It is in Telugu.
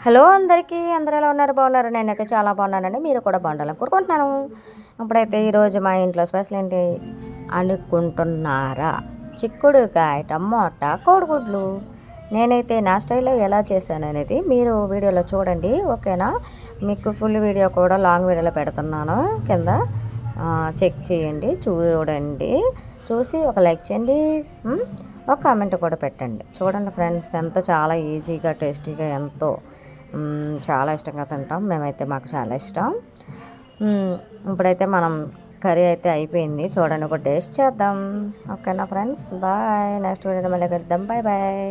హలో అందరికీ, అందరూ ఎలా ఉన్నారు? బాగున్నారు? నేనైతే చాలా బాగున్నానండి. మీరు కూడా బాగుండాలని కోరుకుంటున్నాను. ఇప్పుడైతే ఈరోజు మా ఇంట్లో స్పెషల్ ఏంటి అనుకుంటున్నారా? చిక్కుడుకాయ టమోటా కోడిగుడ్లు. నేనైతే నా స్టైల్లో ఎలా చేశాను అనేది మీరు వీడియోలో చూడండి, ఓకేనా? మీకు ఫుల్ వీడియో కూడా లాంగ్ వీడియోలో పెడుతున్నాను, కింద చెక్ చేయండి, చూడండి. చూసి ఒక లైక్ చేయండి, ఒక కామెంట్ కూడా పెట్టండి. చూడండి ఫ్రెండ్స్, చాలా ఈజీగా టేస్టీగా ఎంతో చాలా ఇష్టంగా తింటాం మేమైతే, మాకు చాలా ఇష్టం. ఇప్పుడైతే మనం కర్రీ అయితే అయిపోయింది, చూడండి, ఒక టేస్ట్ చేద్దాం, ఓకేనా ఫ్రెండ్స్? బాయ్, నెక్స్ట్ వీడియోలో మళ్ళీ కలుద్దాం. Bye bye.